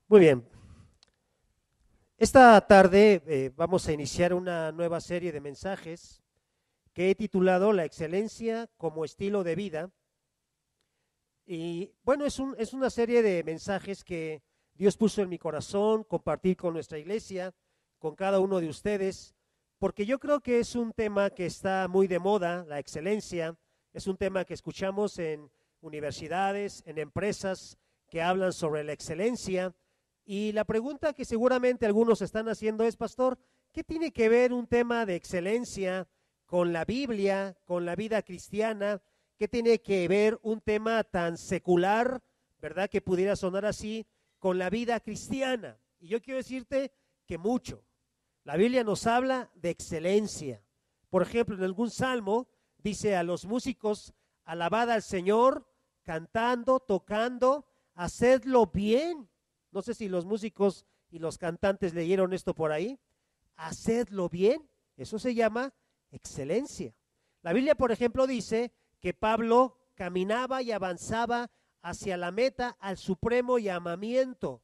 Muy bien. Esta tarde vamos a iniciar una nueva serie de mensajes que he titulado La excelencia como estilo de vida. Y bueno, es una serie de mensajes que Dios puso en mi corazón, compartir con nuestra iglesia, con cada uno de ustedes, porque yo creo que es un tema que está muy de moda, la excelencia. Es un tema que escuchamos en universidades, en empresas que hablan sobre la excelencia. Y la pregunta que seguramente algunos están haciendo es, pastor, ¿qué tiene que ver un tema de excelencia con la Biblia, con la vida cristiana? ¿Qué tiene que ver un tema tan secular, verdad, que pudiera sonar así, con la vida cristiana? Y yo quiero decirte que mucho. La Biblia nos habla de excelencia. Por ejemplo, en algún salmo dice a los músicos, alabad al Señor, cantando, tocando, hacedlo bien. No sé si los músicos y los cantantes leyeron esto por ahí. Hacedlo bien. Eso se llama excelencia. La Biblia, por ejemplo, dice que Pablo caminaba y avanzaba hacia la meta, al supremo llamamiento.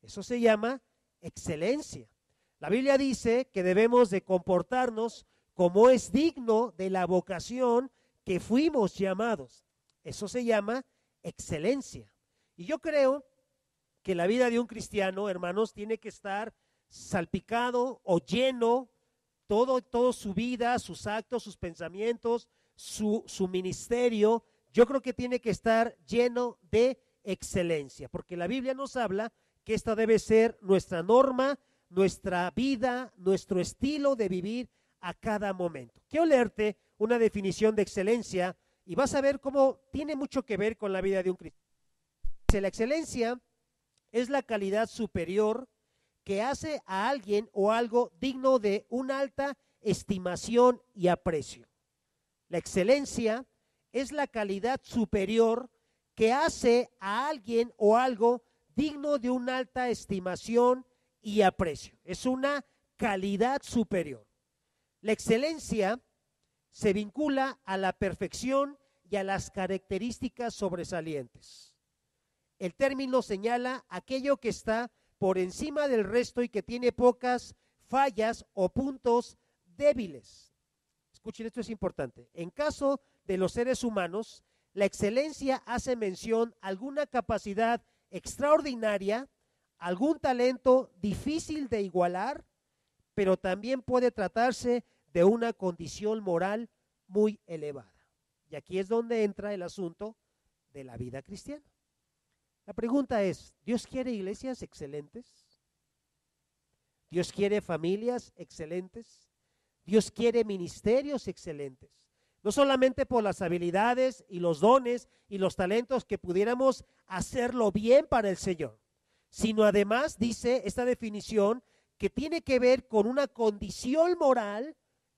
Eso se llama excelencia. La Biblia dice que debemos de comportarnos como es digno de la vocación que fuimos llamados. Eso se llama excelencia. Y yo creo que la vida de un cristiano, hermanos, tiene que estar salpicado o lleno, todo su vida, sus actos, sus pensamientos, su ministerio, yo creo que tiene que estar lleno de excelencia, porque la Biblia nos habla que esta debe ser nuestra norma, nuestra vida, nuestro estilo de vivir a cada momento. Quiero leerte una definición de excelencia y vas a ver cómo tiene mucho que ver con la vida de un cristiano. La excelencia es la calidad superior que hace a alguien o algo digno de una alta estimación y aprecio. La excelencia es la calidad superior que hace a alguien o algo digno de una alta estimación y aprecio. Es una calidad superior. La excelencia se vincula a la perfección y a las características sobresalientes. El término señala aquello que está por encima del resto y que tiene pocas fallas o puntos débiles. Escuchen, esto es importante. En caso de los seres humanos, la excelencia hace mención a alguna capacidad extraordinaria, algún talento difícil de igualar, pero también puede tratarse de una condición moral muy elevada. Y aquí es donde entra el asunto de la vida cristiana. La pregunta es, ¿Dios quiere iglesias excelentes? ¿Dios quiere familias excelentes? Dios quiere ministerios excelentes, no solamente por las habilidades y los dones y los talentos que pudiéramos hacerlo bien para el Señor, sino además, dice esta definición, que tiene que ver con una condición moral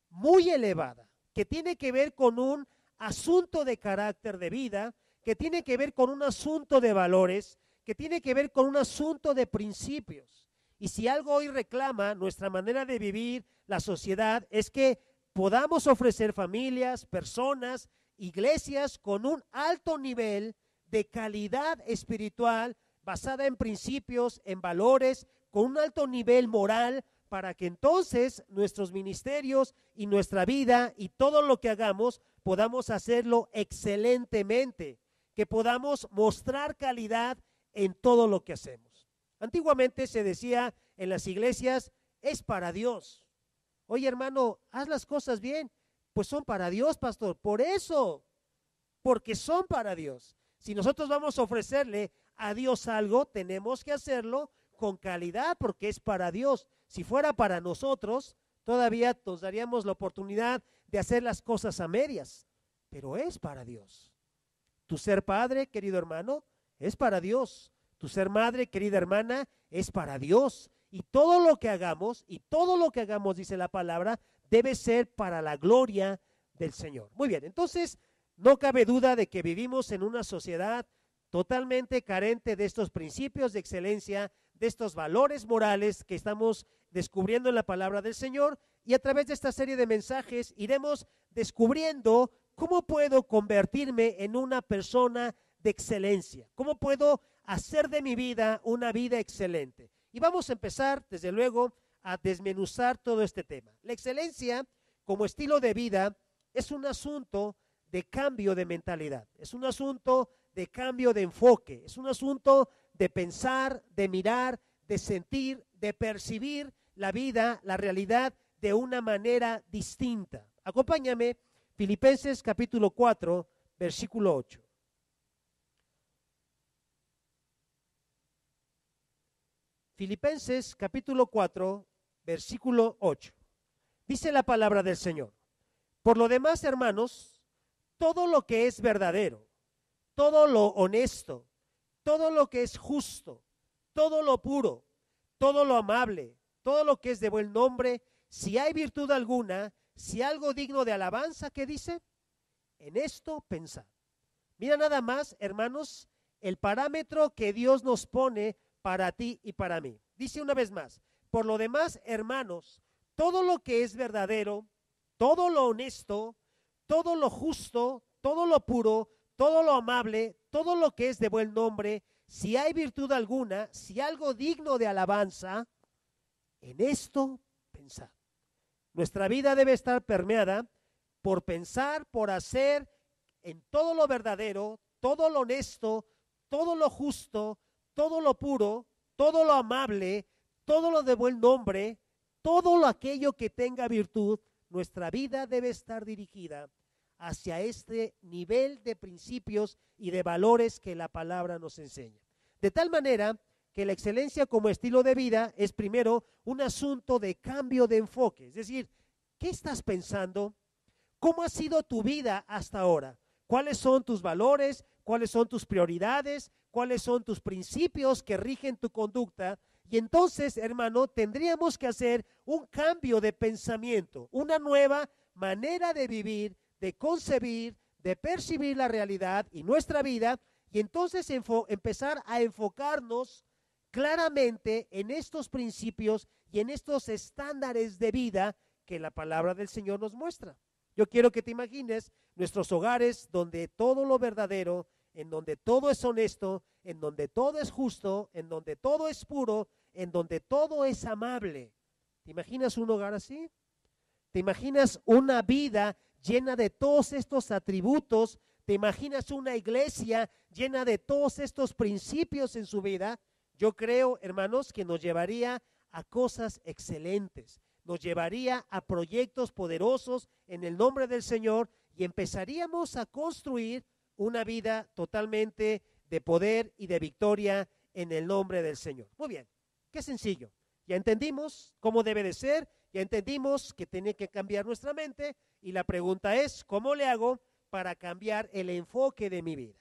muy elevada, que tiene que ver con un asunto de carácter de vida, que tiene que ver con un asunto de valores, que tiene que ver con un asunto de principios. Y si algo hoy reclama nuestra manera de vivir, la sociedad, es que podamos ofrecer familias, personas, iglesias con un alto nivel de calidad espiritual basada en principios, en valores, con un alto nivel moral, para que entonces nuestros ministerios y nuestra vida y todo lo que hagamos podamos hacerlo excelentemente, que podamos mostrar calidad en todo lo que hacemos. Antiguamente se decía en las iglesias, es para Dios. Oye, hermano, haz las cosas bien. Pues son para Dios, pastor. Por eso, porque son para Dios. Si nosotros vamos a ofrecerle a Dios algo, tenemos que hacerlo con calidad porque es para Dios. Si fuera para nosotros, todavía nos daríamos la oportunidad de hacer las cosas a medias, pero es para Dios. Tu ser padre, querido hermano, es para Dios. Tu ser madre, querida hermana, es para Dios. Y todo lo que hagamos, dice la palabra, debe ser para la gloria del Señor. Muy bien, entonces no cabe duda de que vivimos en una sociedad totalmente carente de estos principios de excelencia, de estos valores morales que estamos descubriendo en la palabra del Señor, y a través de esta serie de mensajes iremos descubriendo cómo puedo convertirme en una persona de excelencia, cómo puedo hacer de mi vida una vida excelente. Y vamos a empezar, desde luego, a desmenuzar todo este tema. La excelencia como estilo de vida es un asunto de cambio de mentalidad, es un asunto de cambio de enfoque, es un asunto de pensar, de mirar, de sentir, de percibir la vida, la realidad de una manera distinta. Acompáñame, Filipenses capítulo 4, versículo 8. Filipenses capítulo 4, versículo 8. Dice la palabra del Señor: por lo demás, hermanos, todo lo que es verdadero, todo lo honesto, todo lo que es justo, todo lo puro, todo lo amable, todo lo que es de buen nombre, si hay virtud alguna, si algo digno de alabanza, ¿qué dice? En esto pensad. Mira nada más, hermanos, el parámetro que Dios nos pone para ti y para mí. Dice una vez más: por lo demás, hermanos, todo lo que es verdadero, todo lo honesto, todo lo justo, todo lo puro, todo lo amable, todo lo que es de buen nombre, si hay virtud alguna, si algo digno de alabanza, en esto pensad. Nuestra vida debe estar permeada por pensar, por hacer en todo lo verdadero, todo lo honesto, todo lo justo, todo lo puro, todo lo amable, todo lo de buen nombre, todo lo aquello que tenga virtud. Nuestra vida debe estar dirigida hacia este nivel de principios y de valores que la palabra nos enseña. De tal manera que la excelencia como estilo de vida es primero un asunto de cambio de enfoque. Es decir, ¿qué estás pensando? ¿Cómo ha sido tu vida hasta ahora? ¿Cuáles son tus valores? ¿Cuáles son tus prioridades? ¿Cuáles son tus principios que rigen tu conducta? Y entonces, hermano, tendríamos que hacer un cambio de pensamiento, una nueva manera de vivir, de concebir, de percibir la realidad y nuestra vida, y entonces empezar a enfocarnos claramente en estos principios y en estos estándares de vida que la palabra del Señor nos muestra. Yo quiero que te imagines nuestros hogares donde todo lo verdadero, en donde todo es honesto, en donde todo es justo, en donde todo es puro, en donde todo es amable. ¿Te imaginas un hogar así? ¿Te imaginas una vida llena de todos estos atributos? ¿Te imaginas una iglesia llena de todos estos principios en su vida? Yo creo, hermanos, que nos llevaría a cosas excelentes, nos llevaría a proyectos poderosos en el nombre del Señor y empezaríamos a construir una vida totalmente de poder y de victoria en el nombre del Señor. Muy bien, qué sencillo. Ya entendimos cómo debe de ser, ya entendimos que tiene que cambiar nuestra mente y la pregunta es, ¿cómo le hago para cambiar el enfoque de mi vida?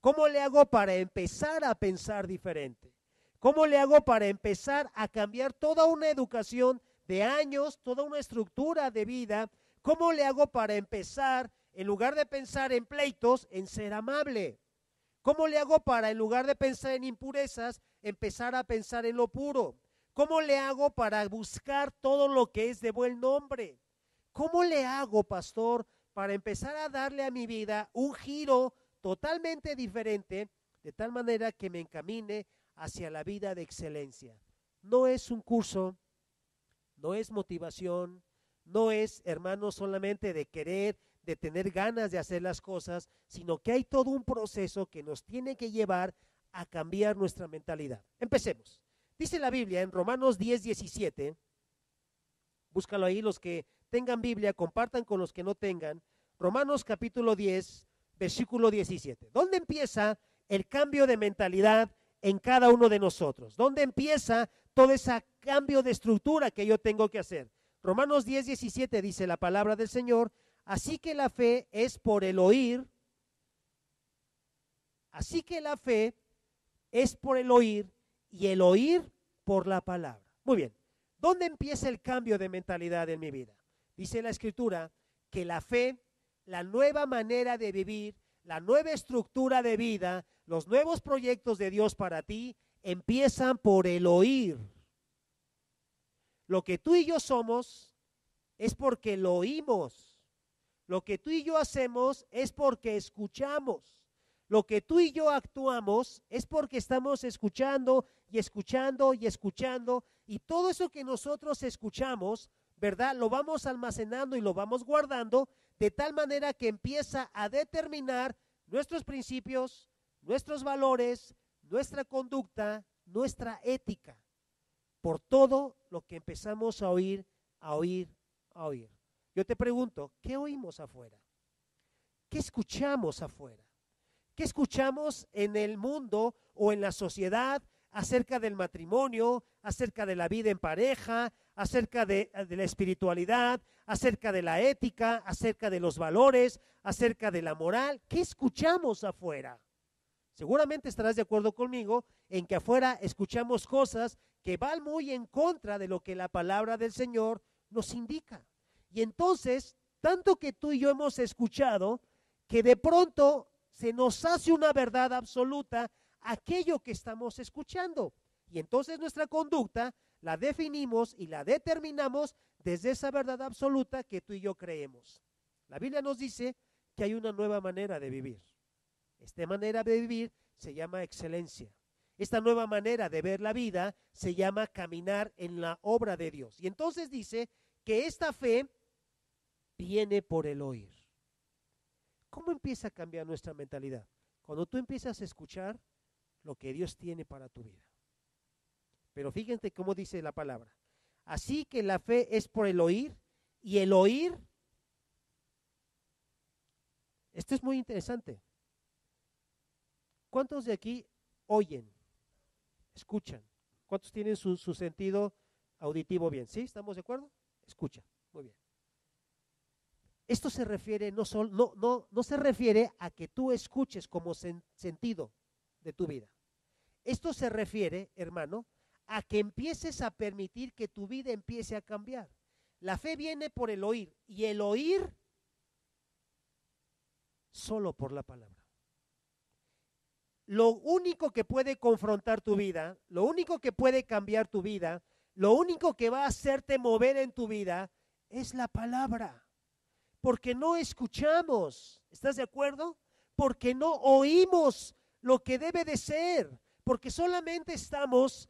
¿Cómo le hago para empezar a pensar diferente? ¿Cómo le hago para empezar a cambiar toda una educación de años, toda una estructura de vida? ¿Cómo le hago para empezar, en lugar de pensar en pleitos, en ser amable? ¿Cómo le hago para, en lugar de pensar en impurezas, empezar a pensar en lo puro? ¿Cómo le hago para buscar todo lo que es de buen nombre? ¿Cómo le hago, pastor, para empezar a darle a mi vida un giro totalmente diferente, de tal manera que me encamine hacia la vida de excelencia? No es un curso, no es motivación, no es, hermano, solamente de querer, de tener ganas de hacer las cosas, sino que hay todo un proceso que nos tiene que llevar a cambiar nuestra mentalidad. Empecemos. Dice la Biblia en Romanos 10:17, búscalo ahí, los que tengan Biblia, compartan con los que no tengan. Romanos capítulo 10, versículo 17. ¿Dónde empieza el cambio de mentalidad en cada uno de nosotros? ¿Dónde empieza todo ese cambio de estructura que yo tengo que hacer? Romanos 10:17 dice la palabra del Señor: así que la fe es por el oír, así que la fe es por el oír y el oír por la palabra. Muy bien, ¿dónde empieza el cambio de mentalidad en mi vida? Dice la Escritura que la fe, la nueva manera de vivir, la nueva estructura de vida, los nuevos proyectos de Dios para ti, empiezan por el oír. Lo que tú y yo somos es porque lo oímos. Lo que tú y yo hacemos es porque escuchamos. Lo que tú y yo actuamos es porque estamos escuchando y escuchando y escuchando, y todo eso que nosotros escuchamos, ¿verdad? Lo vamos almacenando y lo vamos guardando de tal manera que empieza a determinar nuestros principios, nuestros valores, nuestra conducta, nuestra ética, por todo lo que empezamos a oír, a oír, a oír. Yo te pregunto, ¿qué oímos afuera? ¿Qué escuchamos afuera? ¿Qué escuchamos en el mundo o en la sociedad acerca del matrimonio, acerca de la vida en pareja, acerca de la espiritualidad, acerca de la ética, acerca de los valores, acerca de la moral? ¿Qué escuchamos afuera? Seguramente estarás de acuerdo conmigo en que afuera escuchamos cosas que van muy en contra de lo que la palabra del Señor nos indica. Y entonces, tanto que tú y yo hemos escuchado, que de pronto se nos hace una verdad absoluta aquello que estamos escuchando. Y entonces nuestra conducta la definimos y la determinamos desde esa verdad absoluta que tú y yo creemos. La Biblia nos dice que hay una nueva manera de vivir. Esta manera de vivir se llama excelencia. Esta nueva manera de ver la vida se llama caminar en la obra de Dios. Y entonces dice que esta fe viene por el oír. ¿Cómo empieza a cambiar nuestra mentalidad? Cuando tú empiezas a escuchar lo que Dios tiene para tu vida. Pero fíjense cómo dice la palabra. Así que la fe es por el oír, y el oír, esto es muy interesante. ¿Cuántos de aquí oyen, escuchan? ¿Cuántos tienen su sentido auditivo bien? ¿Sí? ¿Estamos de acuerdo? Escucha, muy bien. Esto se refiere no se refiere a que tú escuches como sentido de tu vida. Esto se refiere, hermano, a que empieces a permitir que tu vida empiece a cambiar. La fe viene por el oír, y el oír solo por la palabra. Lo único que puede confrontar tu vida, lo único que puede cambiar tu vida, lo único que va a hacerte mover en tu vida es la palabra. Porque no escuchamos, ¿estás de acuerdo? Porque no oímos lo que debe de ser, porque solamente estamos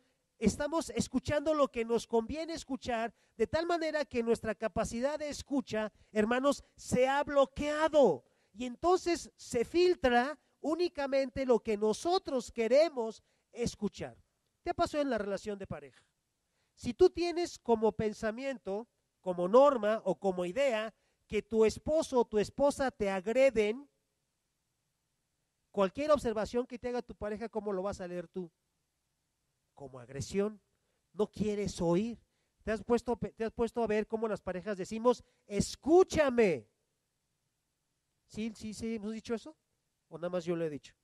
escuchando lo que nos conviene escuchar, de tal manera que nuestra capacidad de escucha, hermanos, se ha bloqueado, y entonces se filtra únicamente lo que nosotros queremos escuchar. ¿Qué pasó en la relación de pareja? Si tú tienes como pensamiento, como norma o como idea que tu esposo o tu esposa te agreden, cualquier observación que te haga tu pareja, ¿cómo lo vas a leer tú? Como agresión. No quieres oír. ¿Te has puesto a ver cómo las parejas decimos, escúchame? ¿Sí hemos dicho eso? ¿O nada más yo lo he dicho?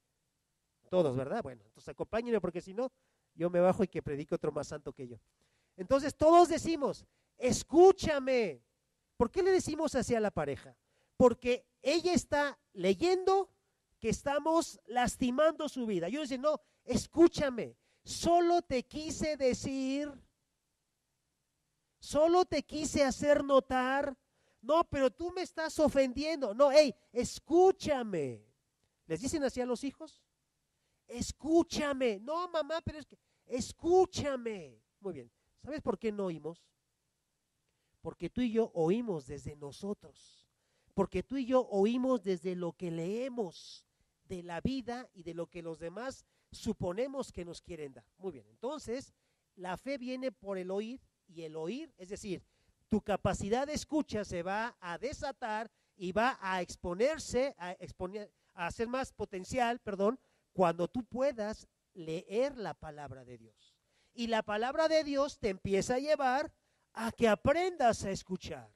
Todos, ¿verdad? Bueno, entonces acompáñenme, porque si no, yo me bajo y que predique otro más santo que yo. Entonces todos decimos, escúchame. ¿Por qué le decimos así a la pareja? Porque ella está leyendo que estamos lastimando su vida. Yo digo, no, escúchame, solo te quise decir, solo te quise hacer notar. No, pero tú me estás ofendiendo. No, hey, escúchame. ¿Les dicen así a los hijos? Escúchame. No, mamá, pero es que, escúchame. Muy bien. ¿Sabes por qué no oímos? Porque tú y yo oímos desde nosotros, porque tú y yo oímos desde lo que leemos de la vida y de lo que los demás suponemos que nos quieren dar. Muy bien, entonces la fe viene por el oír, y el oír, es decir, tu capacidad de escucha se va a desatar y va a exponerse, a ser más potencial, cuando tú puedas leer la palabra de Dios. Y la palabra de Dios te empieza a llevar a que aprendas a escuchar.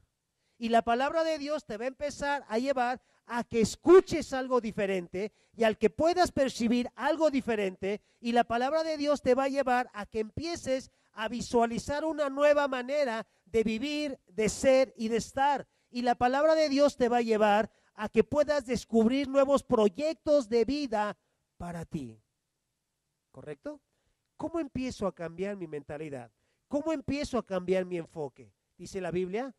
Y la palabra de Dios te va a empezar a llevar a que escuches algo diferente y al que puedas percibir algo diferente, y la palabra de Dios te va a llevar a que empieces a visualizar una nueva manera de vivir, de ser y de estar. Y la palabra de Dios te va a llevar a que puedas descubrir nuevos proyectos de vida para ti. ¿Correcto? ¿Cómo empiezo a cambiar mi mentalidad? ¿Cómo empiezo a cambiar mi enfoque? Dice la Biblia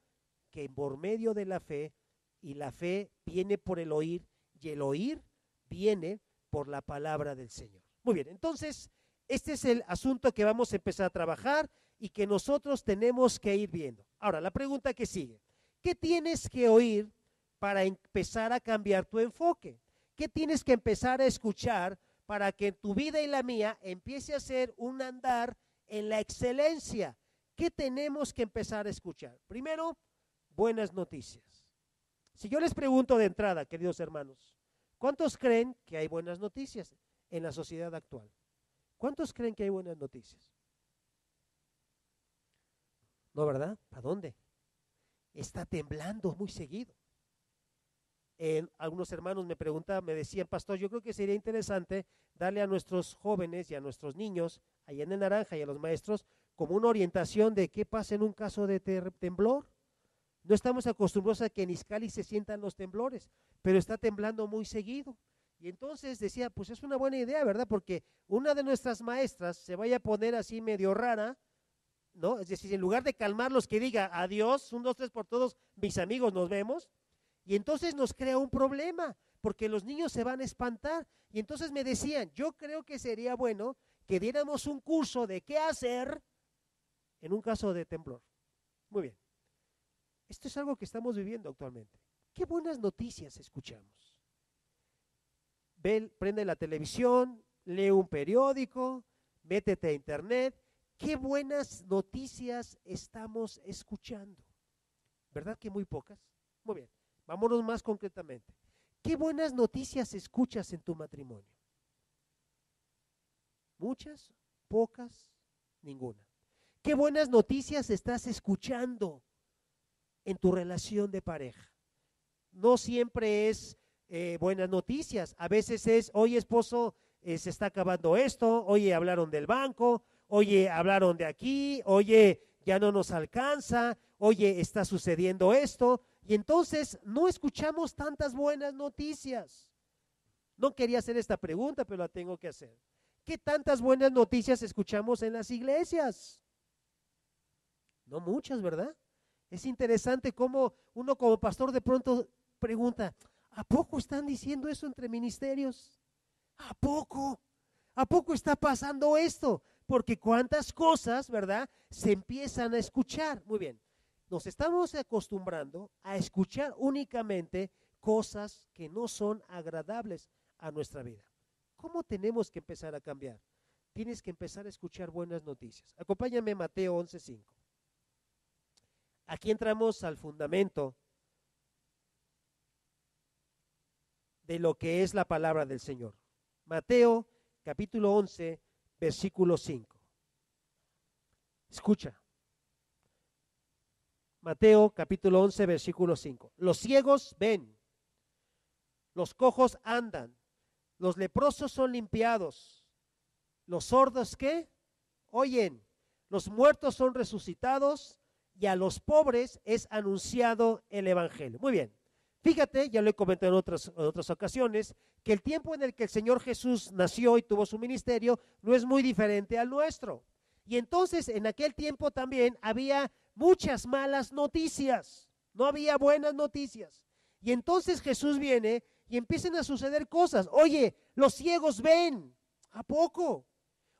que por medio de la fe, y la fe viene por el oír, y el oír viene por la palabra del Señor. Muy bien, entonces, este es el asunto que vamos a empezar a trabajar y que nosotros tenemos que ir viendo. Ahora, la pregunta que sigue, ¿qué tienes que oír para empezar a cambiar tu enfoque? ¿Qué tienes que empezar a escuchar para que tu vida y la mía empiece a ser un andar en la excelencia? ¿Qué tenemos que empezar a escuchar? Primero, buenas noticias. Si yo les pregunto de entrada, queridos hermanos, ¿cuántos creen que hay buenas noticias en la sociedad actual? ¿Cuántos creen que hay buenas noticias? ¿No, verdad? ¿Para dónde? Está temblando muy seguido. Algunos hermanos me preguntaban, me decían, pastor, yo creo que sería interesante darle a nuestros jóvenes y a nuestros niños, allá en el Naranja y a los maestros, como una orientación de qué pasa en un caso de temblor. No estamos acostumbrados a que en Izcalli se sientan los temblores, pero está temblando muy seguido. Y entonces decía, pues es una buena idea, ¿verdad? Porque una de nuestras maestras se vaya a poner así medio rara, ¿no? Es decir, en lugar de calmarlos, que diga, adiós, 1, 2, 3 por todos, mis amigos, nos vemos. Y entonces nos crea un problema, porque los niños se van a espantar. Y entonces me decían, yo creo que sería bueno que diéramos un curso de qué hacer en un caso de temblor. Muy bien. Esto es algo que estamos viviendo actualmente. Qué buenas noticias escuchamos. Prende la televisión, lee un periódico, métete a internet. Qué buenas noticias estamos escuchando. ¿Verdad que muy pocas? Muy bien. Vámonos más concretamente. ¿Qué buenas noticias escuchas en tu matrimonio? ¿Muchas? ¿Pocas? Ninguna. ¿Qué buenas noticias estás escuchando en tu relación de pareja? No siempre es buenas noticias. A veces es, oye esposo, se está acabando esto, oye hablaron del banco, oye hablaron de aquí, oye ya no nos alcanza, oye está sucediendo esto. Y entonces no escuchamos tantas buenas noticias. No quería hacer esta pregunta, pero la tengo que hacer. ¿Qué tantas buenas noticias escuchamos en las iglesias? No muchas, ¿verdad? Es interesante cómo uno como pastor de pronto pregunta, ¿a poco están diciendo eso entre ministerios? ¿A poco? ¿A poco está pasando esto? Porque cuántas cosas, ¿verdad?, se empiezan a escuchar. Muy bien. Nos estamos acostumbrando a escuchar únicamente cosas que no son agradables a nuestra vida. ¿Cómo tenemos que empezar a cambiar? Tienes que empezar a escuchar buenas noticias. Acompáñame a Mateo 11:5. Aquí entramos al fundamento de lo que es la palabra del Señor. Mateo capítulo 11, versículo 5. Escucha. Mateo capítulo 11, versículo 5. Los ciegos ven, los cojos andan, los leprosos son limpiados, los sordos ¿qué? Oyen, los muertos son resucitados y a los pobres es anunciado el evangelio. Muy bien, fíjate, ya lo he comentado en otras ocasiones, que el tiempo en el que el Señor Jesús nació y tuvo su ministerio no es muy diferente al nuestro. Y entonces en aquel tiempo también había muchas malas noticias, no había buenas noticias. Y entonces Jesús viene y empiezan a suceder cosas. Oye, los ciegos ven, ¿a poco?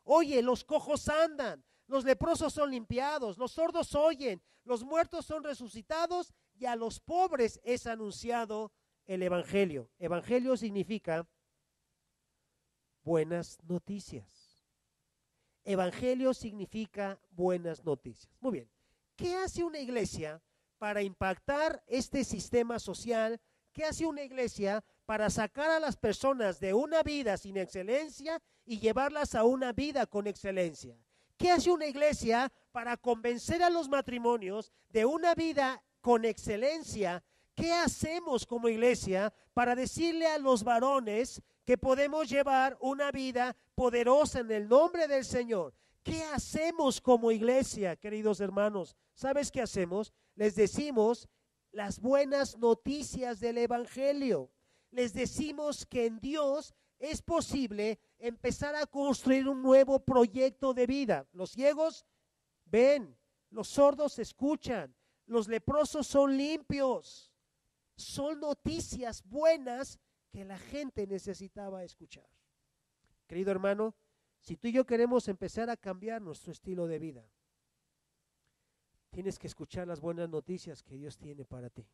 Oye, los cojos andan, los leprosos son limpiados, los sordos oyen, los muertos son resucitados y a los pobres es anunciado el evangelio. Evangelio significa buenas noticias. Evangelio significa buenas noticias. Muy bien, ¿qué hace una iglesia para impactar este sistema social? ¿Qué hace una iglesia para sacar a las personas de una vida sin excelencia y llevarlas a una vida con excelencia? ¿Qué hace una iglesia para convencer a los matrimonios de una vida con excelencia? ¿Qué hacemos como iglesia para decirle a los varones que podemos llevar una vida poderosa en el nombre del Señor? ¿Qué hacemos como iglesia, queridos hermanos? ¿Sabes qué hacemos? Les decimos las buenas noticias del evangelio. Les decimos que en Dios es posible empezar a construir un nuevo proyecto de vida. Los ciegos ven, los sordos escuchan, los leprosos son limpios. Son noticias buenas que la gente necesitaba escuchar. querido hermano, si tú y yo queremos empezar a cambiar nuestro estilo de vida, tienes que escuchar las buenas noticias que Dios tiene para ti.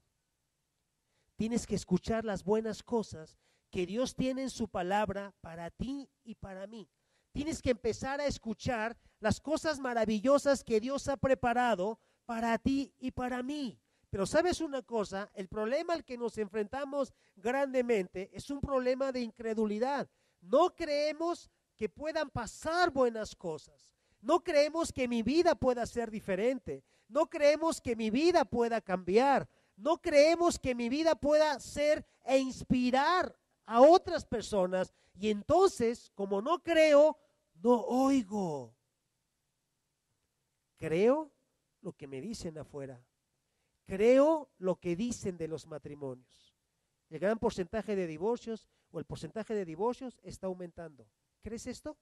Tienes que escuchar las buenas cosas que Dios tiene en su palabra para ti y para mí. Tienes que empezar a escuchar las cosas maravillosas que Dios ha preparado para ti y para mí. Pero ¿sabes una cosa? El problema al que nos enfrentamos grandemente es un problema de incredulidad. No creemos que puedan pasar buenas cosas. No creemos que mi vida pueda ser diferente. No creemos que mi vida pueda cambiar. No creemos que mi vida pueda ser e inspirar a otras personas. Y entonces, como no creo, no oigo. Creo lo que me dicen afuera. Creo lo que dicen de los matrimonios. El gran porcentaje de divorcios o el porcentaje de divorcios está aumentando. ¿Crees esto?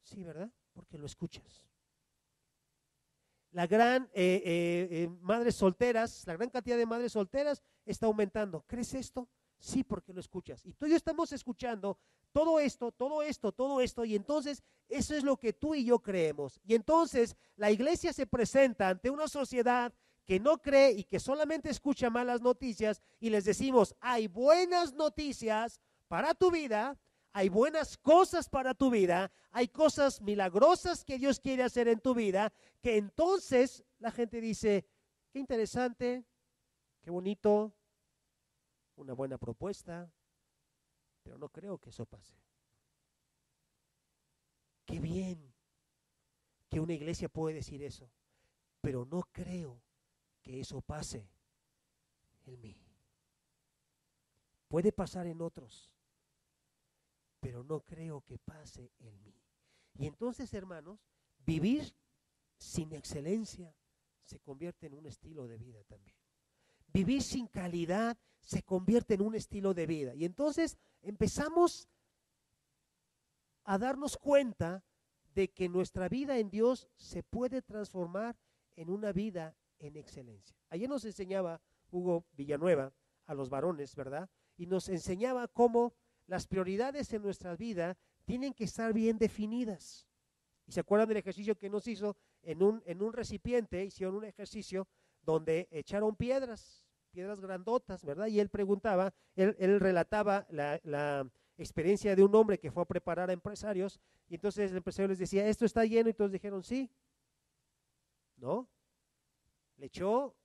Sí, ¿verdad? Porque lo escuchas. La gran madres solteras, la gran cantidad de madres solteras está aumentando. ¿Crees esto? Sí, porque lo escuchas. Y tú y yo estamos escuchando todo esto, y entonces eso es lo que tú y yo creemos. Y entonces la iglesia se presenta ante una sociedad que no cree y que solamente escucha malas noticias y les decimos, hay buenas noticias para tu vida, hay buenas cosas para tu vida, hay cosas milagrosas que Dios quiere hacer en tu vida, que entonces la gente dice, qué interesante, qué bonito, una buena propuesta, pero no creo que eso pase. Qué bien que una iglesia puede decir eso, pero no creo que eso pase en mí. Puede pasar en otros, pero no creo que pase en mí. Y entonces, hermanos, vivir sin excelencia se convierte en un estilo de vida también. Vivir sin calidad se convierte en un estilo de vida. Y entonces empezamos a darnos cuenta de que nuestra vida en Dios se puede transformar en una vida en excelencia. Ayer nos enseñaba Hugo Villanueva a los varones, ¿verdad? Y nos enseñaba cómo las prioridades en nuestra vida tienen que estar bien definidas. ¿Y se acuerdan del ejercicio que nos hizo? En un recipiente hicieron un ejercicio donde echaron piedras grandotas, ¿verdad? Y él preguntaba, él relataba la experiencia de un hombre que fue a preparar a empresarios, y entonces el empresario les decía, ¿esto está lleno? Y todos dijeron, sí. ¿No? Le echó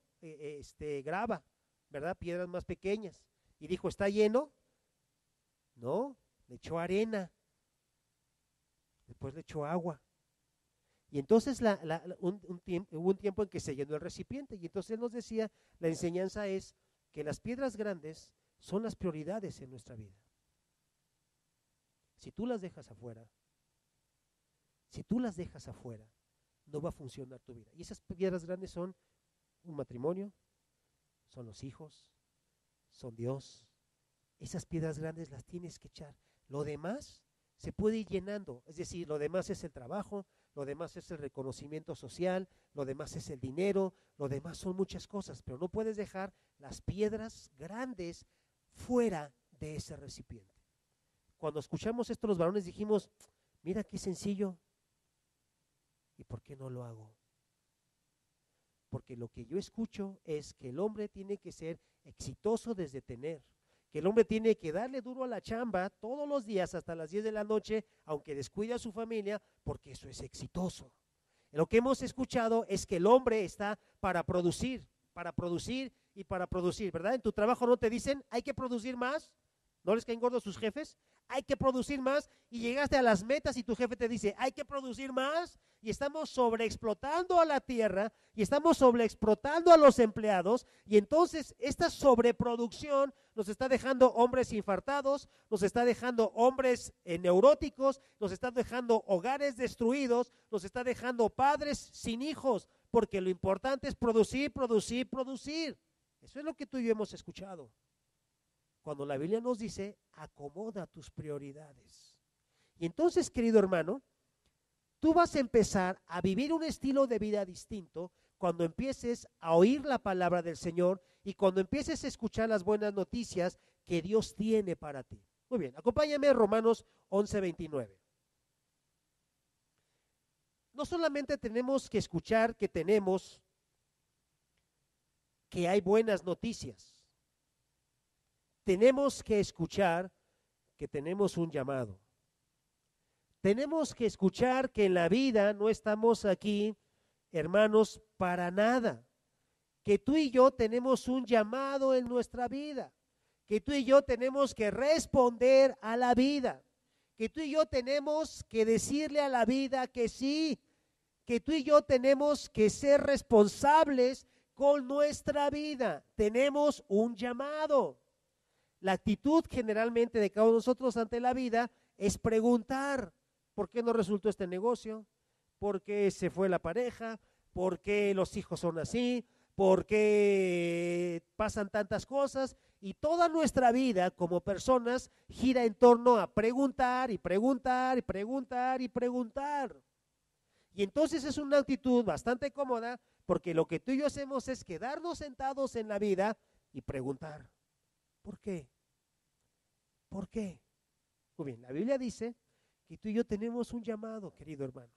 grava, ¿verdad? Piedras más pequeñas. Y dijo, ¿está lleno? No, le echó arena. Después le echó agua. Y entonces hubo un tiempo en que se llenó el recipiente. Y entonces él nos decía, la enseñanza es que las piedras grandes son las prioridades en nuestra vida. Si tú las dejas afuera, no va a funcionar tu vida. Y esas piedras grandes son un matrimonio, son los hijos, son Dios. Esas piedras grandes las tienes que echar. Lo demás se puede ir llenando, es decir, lo demás es el trabajo, lo demás es el reconocimiento social, lo demás es el dinero, lo demás son muchas cosas, pero no puedes dejar las piedras grandes fuera de ese recipiente. Cuando escuchamos esto los varones dijimos, mira qué sencillo, ¿y por qué no lo hago? Porque lo que yo escucho es que el hombre tiene que ser exitoso desde tener, que el hombre tiene que darle duro a la chamba todos los días hasta las 10 de la noche, aunque descuide a su familia, porque eso es exitoso. Lo que hemos escuchado es que el hombre está para producir y para producir, ¿verdad? En tu trabajo no te dicen, hay que producir más, ¿no les caen gordos sus jefes? Hay que producir más, y llegaste a las metas y tu jefe te dice, hay que producir más, y estamos sobreexplotando a la tierra, y estamos sobreexplotando a los empleados, y entonces esta sobreproducción nos está dejando hombres infartados, nos está dejando hombres neuróticos, nos está dejando hogares destruidos, nos está dejando padres sin hijos, porque lo importante es producir. Eso es lo que tú y yo hemos escuchado. Cuando la Biblia nos dice, acomoda tus prioridades. Y entonces, querido hermano, tú vas a empezar a vivir un estilo de vida distinto cuando empieces a oír la palabra del Señor y cuando empieces a escuchar las buenas noticias que Dios tiene para ti. Muy bien, acompáñame a Romanos 11:29. No solamente tenemos que escuchar que hay buenas noticias, tenemos que escuchar que tenemos un llamado. Tenemos que escuchar que en la vida no estamos aquí, hermanos, para nada. Que tú y yo tenemos un llamado en nuestra vida. Que tú y yo tenemos que responder a la vida. Que tú y yo tenemos que decirle a la vida que sí. Que tú y yo tenemos que ser responsables con nuestra vida. Tenemos un llamado. La actitud generalmente de cada uno de nosotros ante la vida es preguntar, ¿por qué no resultó este negocio? ¿Por qué se fue la pareja? ¿Por qué los hijos son así? ¿Por qué pasan tantas cosas? Y toda nuestra vida como personas gira en torno a preguntar y preguntar y preguntar y preguntar. Y entonces es una actitud bastante cómoda porque lo que tú y yo hacemos es quedarnos sentados en la vida y preguntar. ¿Por qué? ¿Por qué? Muy bien, la Biblia dice que tú y yo tenemos un llamado, querido hermano,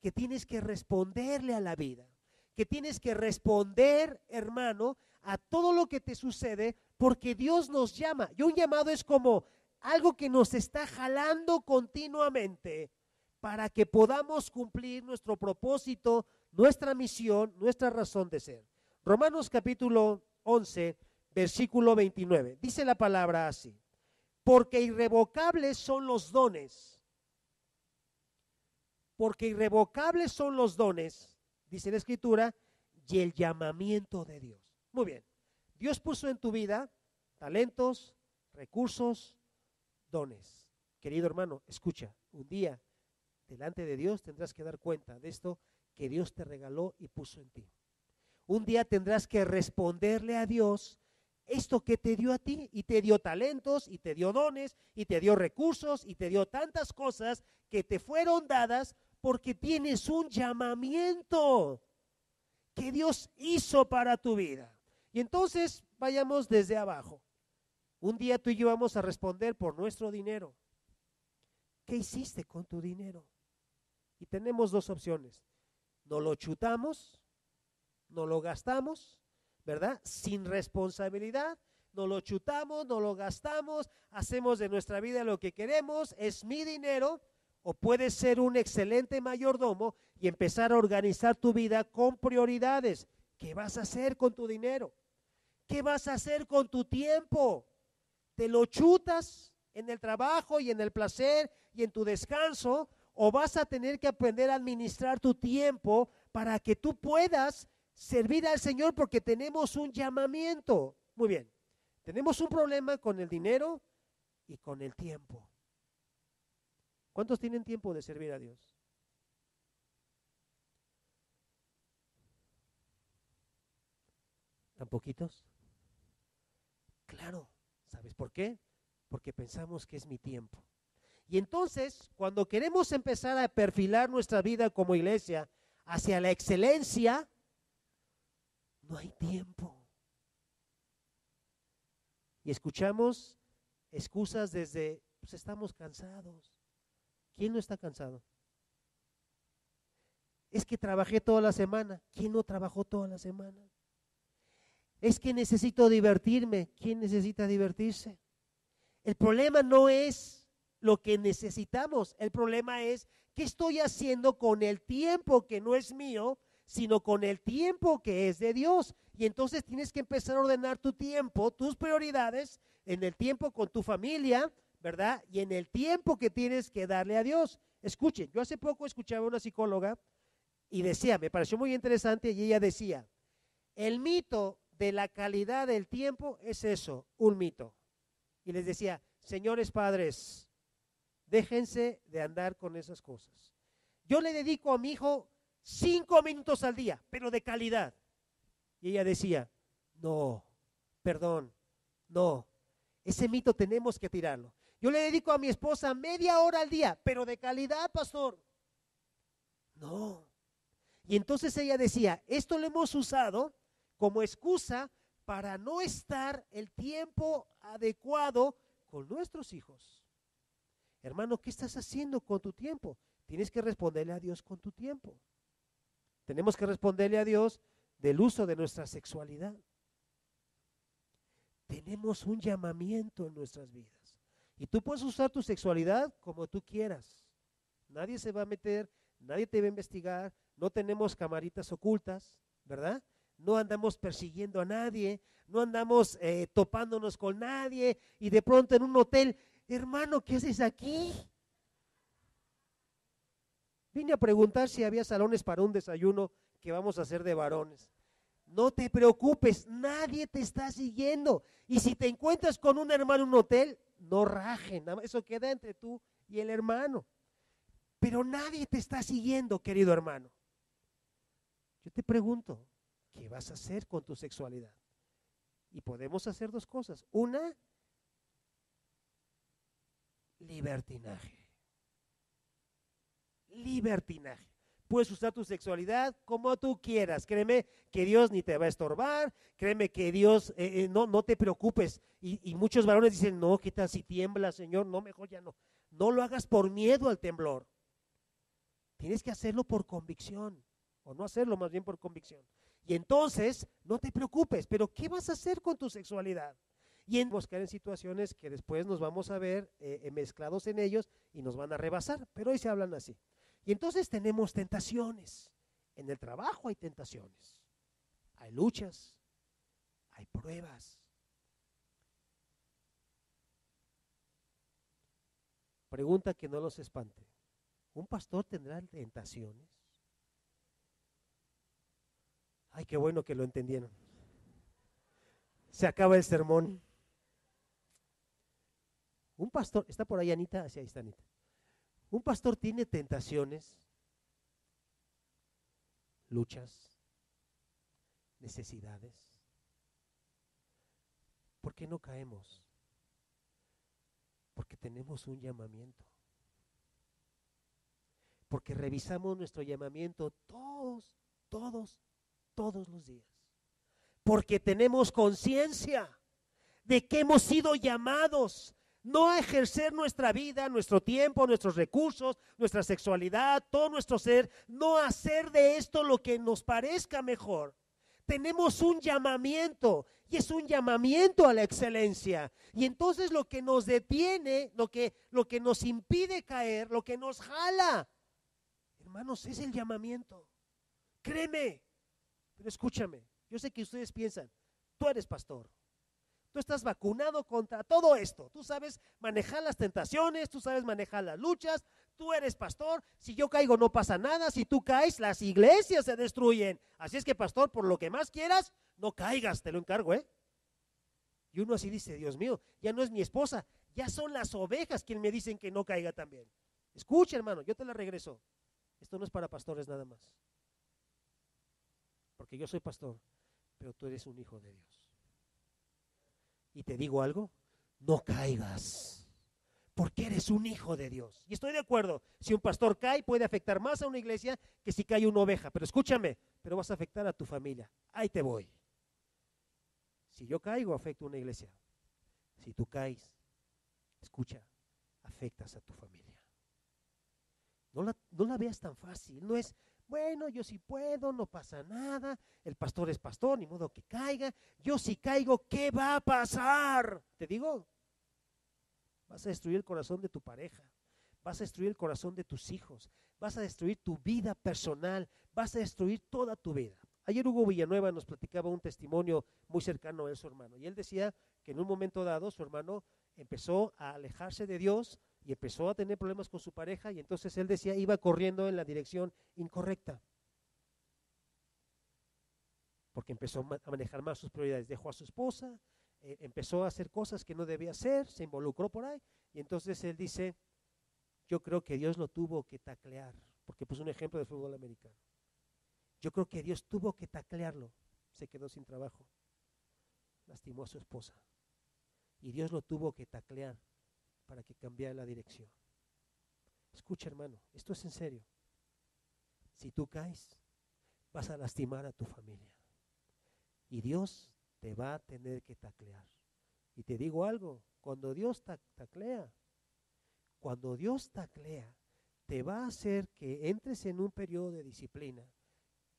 que tienes que responderle a la vida, que tienes que responder, hermano, a todo lo que te sucede, porque Dios nos llama. Y un llamado es como algo que nos está jalando continuamente para que podamos cumplir nuestro propósito, nuestra misión, nuestra razón de ser. Romanos capítulo 11, versículo 29. Dice la palabra así: porque irrevocables son los dones. Porque irrevocables son los dones, dice la Escritura, y el llamamiento de Dios. Muy bien. Dios puso en tu vida talentos, recursos, dones. Querido hermano, escucha, un día delante de Dios tendrás que dar cuenta de esto que Dios te regaló y puso en ti. Un día tendrás que responderle a Dios esto que te dio a ti, y te dio talentos, y te dio dones, y te dio recursos, y te dio tantas cosas que te fueron dadas porque tienes un llamamiento que Dios hizo para tu vida. Y entonces vayamos desde abajo. Un día tú y yo vamos a responder por nuestro dinero. ¿Qué hiciste con tu dinero? Y tenemos dos opciones. No lo chutamos, no lo gastamos, ¿verdad? Sin responsabilidad, no lo chutamos, no lo gastamos, hacemos de nuestra vida lo que queremos, es mi dinero. O puedes ser un excelente mayordomo y empezar a organizar tu vida con prioridades. ¿Qué vas a hacer con tu dinero? ¿Qué vas a hacer con tu tiempo? ¿Te lo chutas en el trabajo y en el placer y en tu descanso? ¿O vas a tener que aprender a administrar tu tiempo para que tú puedas servir al Señor, porque tenemos un llamamiento? Muy bien, tenemos un problema con el dinero y con el tiempo. ¿Cuántos tienen tiempo de servir a Dios? ¿Tan poquitos? Claro, ¿sabes por qué? Porque pensamos que es mi tiempo. Y entonces, cuando queremos empezar a perfilar nuestra vida como iglesia hacia la excelencia, no hay tiempo. Y escuchamos excusas desde, pues estamos cansados. ¿Quién no está cansado? Es que trabajé toda la semana. ¿Quién no trabajó toda la semana? Es que necesito divertirme. ¿Quién necesita divertirse? El problema no es lo que necesitamos. El problema es qué estoy haciendo con el tiempo que no es mío, sino con el tiempo que es de Dios. Y entonces tienes que empezar a ordenar tu tiempo, tus prioridades, en el tiempo con tu familia, ¿verdad? Y en el tiempo que tienes que darle a Dios. Escuchen, yo hace poco escuchaba a una psicóloga y decía, me pareció muy interesante, y ella decía, el mito de la calidad del tiempo es eso, un mito. Y les decía, señores padres, déjense de andar con esas cosas. Yo le dedico a mi hijo 5 minutos al día, pero de calidad. Y ella decía, no, perdón, no, ese mito tenemos que tirarlo. Yo le dedico a mi esposa media hora al día, pero de calidad, pastor. No. Y entonces ella decía, esto lo hemos usado como excusa para no estar el tiempo adecuado con nuestros hijos. Hermano, ¿qué estás haciendo con tu tiempo? Tienes que responderle a Dios con tu tiempo. Tenemos que responderle a Dios del uso de nuestra sexualidad. Tenemos un llamamiento en nuestras vidas. Y tú puedes usar tu sexualidad como tú quieras. Nadie se va a meter, nadie te va a investigar, no tenemos camaritas ocultas, ¿verdad? No andamos persiguiendo a nadie, no andamos topándonos con nadie y de pronto en un hotel, hermano, ¿qué haces aquí? Vine a preguntar si había salones para un desayuno que vamos a hacer de varones. No te preocupes, nadie te está siguiendo. Y si te encuentras con un hermano en un hotel, no rajen, eso queda entre tú y el hermano. Pero nadie te está siguiendo, querido hermano. Yo te pregunto, ¿qué vas a hacer con tu sexualidad? Y podemos hacer dos cosas. Una, libertinaje. Libertinaje. Puedes usar tu sexualidad como tú quieras. Créeme que Dios ni te va a estorbar. Créeme que Dios, no te preocupes. Y muchos varones dicen, no, ¿qué tal si tiembla, Señor? No, mejor ya no. No lo hagas por miedo al temblor. Tienes que hacerlo por convicción. O no hacerlo, más bien por convicción. Y entonces, no te preocupes. Pero ¿qué vas a hacer con tu sexualidad? Y vamos a caer en situaciones que después nos vamos a ver mezclados en ellos y nos van a rebasar. Pero hoy se hablan así. Y entonces tenemos tentaciones. En el trabajo hay tentaciones, hay luchas, hay pruebas. Pregunta que no los espante. ¿Un pastor tendrá tentaciones? Ay, qué bueno que lo entendieron. Se acaba el sermón. Un pastor, ¿está por ahí Anita? Sí, ahí está Anita. Un pastor tiene tentaciones, luchas, necesidades. ¿Por qué no caemos? Porque tenemos un llamamiento. Porque revisamos nuestro llamamiento todos los días. Porque tenemos conciencia de que hemos sido llamados no a ejercer nuestra vida, nuestro tiempo, nuestros recursos, nuestra sexualidad, todo nuestro ser, no a hacer de esto lo que nos parezca mejor. Tenemos un llamamiento y es un llamamiento a la excelencia. Y entonces lo que nos detiene, lo que nos impide caer, lo que nos jala, hermanos, es el llamamiento. Créeme, pero escúchame, yo sé que ustedes piensan, tú eres pastor. Tú estás vacunado contra todo esto. Tú sabes manejar las tentaciones, tú sabes manejar las luchas, tú eres pastor. Si yo caigo no pasa nada, si tú caes las iglesias se destruyen. Así es que pastor, por lo que más quieras, no caigas, te lo encargo, ¿eh? Y uno así dice, Dios mío, ya no es mi esposa, ya son las ovejas quienes me dicen que no caiga también. Escucha, hermano, yo te la regreso. Esto no es para pastores nada más. Porque yo soy pastor, pero tú eres un hijo de Dios. Y te digo algo, no caigas, porque eres un hijo de Dios. Y estoy de acuerdo, si un pastor cae puede afectar más a una iglesia que si cae una oveja, pero escúchame, pero vas a afectar a tu familia. Ahí te voy. Si yo caigo, afecto a una iglesia. Si tú caes, escucha, afectas a tu familia. No la veas tan fácil, no es, bueno, yo sí puedo, no pasa nada, el pastor es pastor, ni modo que caiga, yo si caigo, ¿qué va a pasar? Te digo, vas a destruir el corazón de tu pareja, vas a destruir el corazón de tus hijos, vas a destruir tu vida personal, vas a destruir toda tu vida. Ayer Hugo Villanueva nos platicaba un testimonio muy cercano a él, su hermano, y él decía que en un momento dado su hermano empezó a alejarse de Dios y empezó a tener problemas con su pareja y entonces él decía iba corriendo en la dirección incorrecta porque empezó a manejar más sus prioridades, dejó a su esposa, empezó a hacer cosas que no debía hacer, se involucró por ahí y entonces él dice, yo creo que Dios lo tuvo que taclear, porque puso un ejemplo de fútbol americano. Yo creo que Dios tuvo que taclearlo, se quedó sin trabajo, lastimó a su esposa y Dios lo tuvo que taclear para que cambiara la dirección. Escucha, hermano, esto es en serio. Si tú caes, vas a lastimar a tu familia y Dios te va a tener que taclear Y te digo algo, cuando Dios taclea, cuando Dios taclea, te va a hacer que entres en un periodo de disciplina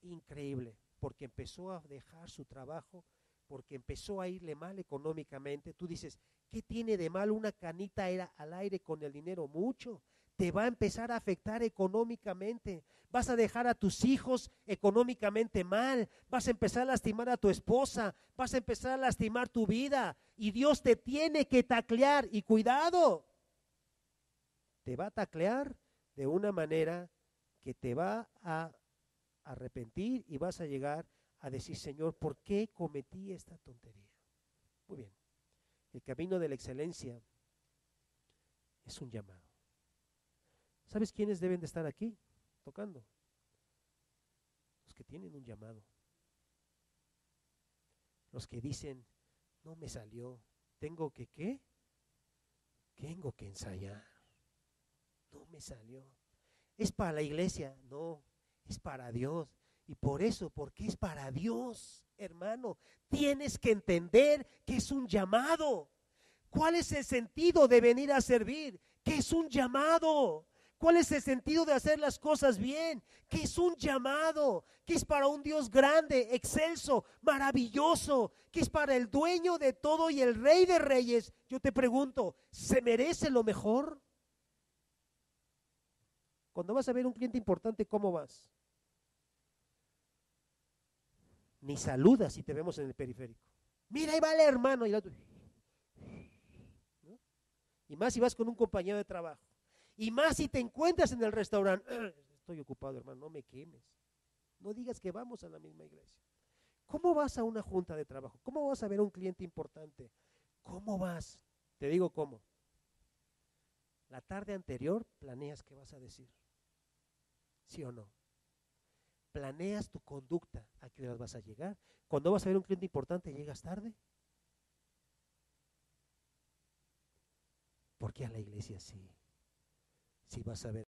increíble, porque empezó a dejar su trabajo, porque empezó a irle mal económicamente. Tú dices, ¿qué tiene de mal una canita al aire con el dinero? Mucho. Te va a empezar a afectar económicamente. Vas a dejar a tus hijos económicamente mal. Vas a empezar a lastimar a tu esposa. Vas a empezar a lastimar tu vida. Y Dios te tiene que taclear. Y cuidado, te va a taclear de una manera que te va a arrepentir y vas a llegar a decir, Señor, ¿por qué cometí esta tontería? Muy bien, el camino de la excelencia es un llamado. ¿Sabes quiénes deben de estar aquí tocando? Los que tienen un llamado. Los que dicen, no me salió, tengo que, ¿qué? Tengo que ensayar. No me salió. ¿Es para la iglesia? No, es para Dios. Y por eso, porque es para Dios, hermano, tienes que entender que es un llamado. ¿Cuál es el sentido de venir a servir? Que es un llamado. ¿Cuál es el sentido de hacer las cosas bien? Que es un llamado, que es para un Dios grande, excelso, maravilloso, que es para el dueño de todo y el Rey de Reyes. Yo te pregunto, ¿se merece lo mejor? Cuando vas a ver un cliente importante, ¿cómo vas? Ni saludas si te vemos en el periférico. Mira, ahí va el hermano. Y, ¿no? Y más si vas con un compañero de trabajo. Y más si te encuentras en el restaurante. Estoy ocupado, hermano, no me quemes. No digas que vamos a la misma iglesia. ¿Cómo vas a una junta de trabajo? ¿Cómo vas a ver a un cliente importante? ¿Cómo vas? Te digo cómo. La tarde anterior planeas qué vas a decir. ¿Sí o no? Planeas tu conducta, a qué horas vas a llegar. Cuando vas a ver un cliente importante, ¿llegas tarde? Porque a la iglesia sí. Si vas a ver